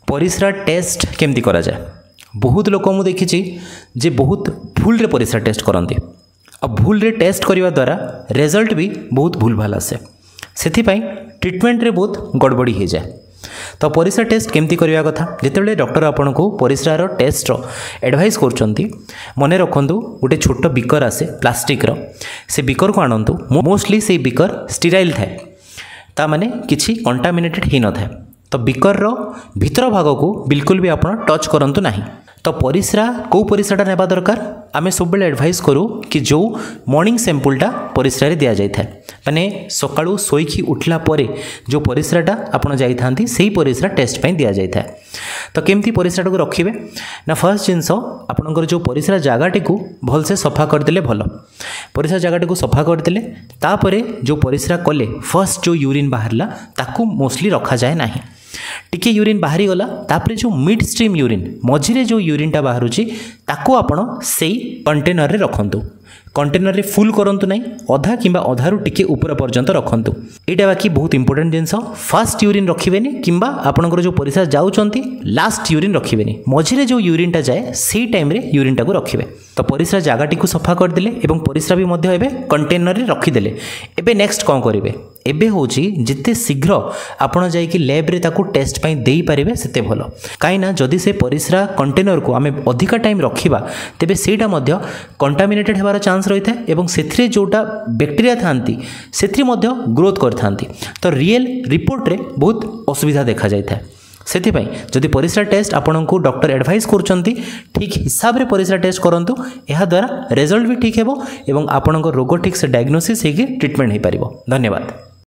परिस्रा test केमती करा जाए बहुत लोक मुझे देखी जे बहुत भूल रे परिस्रा टेस्ट करते और भूल रे टेस्ट करने द्वारा रिजल्ट भी बहुत भूल भाल आसे से ट्रिटमेंट रे बहुत गड़बड़ी हो जाए। तो परिस्रा टेस्ट केमती करवा कथा जिते डॉक्टर आपन को परिस्रार टेस्ट एडवाइस कर मन रखु गोटे छोट बिकर आसे प्लास्टिक से बिकर को आणतु मोस्टली से बिकर स्टीराइल थाए ता माने किछि कंटामिनेटेड ही न थाए। तो बिकर भितर भाग को बिल्कुल भी आप टच करंतु नहीं। तो परिस्रा कौ परिस्राटा नेबा दरकार आमे सब बेले एडवाइस करूँ कि जो मॉर्निंग सैंपलटा परिस्रा रे दिया जाय थाए माने सकाळू सोईकी उठला परे जो परिस्राटा आपण जाई थांती सेही परिस्रा टेस्ट पई दिया जाय थाए। तो केमती परिस्राटा को रखिबे ना फर्स्ट जिनस आपणकर जो परिस्रा जगाटी को भलसे सफा करदेले भल परिस्रा जगाटी को सफा करदेले तापरे जो परिस्रा कले फर्स्ट जो यूरिन बाहरला ताकू मोस्टली रखा जाए नहीं टिके यूरिन बाहरी गला तापरे जो मिड स्ट्रीम यूरिन मझिरे जो यूरिनटा बाहरुची ताको आपण सेही कंटेनर रे रखंतु कंटेनर रे फुल करंतु नहीं अधा किंबा अधारू टिके ऊपर पर्यंत रखंतु। एटा बाकी बहुत इंपोर्टेंट जिनस फास्ट यूरिन रखिबेनी किंबा आपनकर जो परिस्रा जाउचंती लास्ट यूरिन रखिबेनी मझिरे जो यूरिनटा जाए सेही टाइम रे यूरिनटा को रखिबे। तो परिस्रा जगाटी को सफा करदेले एवं परिस्रा भी मध्य एबे कंटेनर रे रखिदेले एबे नेक्स्ट कौन करिवे एबे होची जिते शीघ्र आपण जाई कि लैब रे ताकू टेस्ट पई देई परिबे सेते भलो काई ना जदी से परिस्रा कंटेनर को आमे अधिका टाइम रखिबा तेबे सेटा मध्य कंटामिनेटेड हेबार चांस रही है एवं सेथरे जोटा बैक्टीरिया थांती सेथरे मध्य ग्रोथ करथांती। तो रियल रिपोर्ट रे बहुत असुविधा देखा जाय था से जदि परिस्रा टेस्ट आपन को डॉक्टर एडवाइस करचंती ठीक हिसाब रे परिस्रा टेस्ट करंतु एहा द्वारा रिजल्ट भी ठीक हेबो एवं आपन रोग ठीक से डायग्नोसिस हेकी ट्रीटमेंट हो पारिबो। धन्यवाद।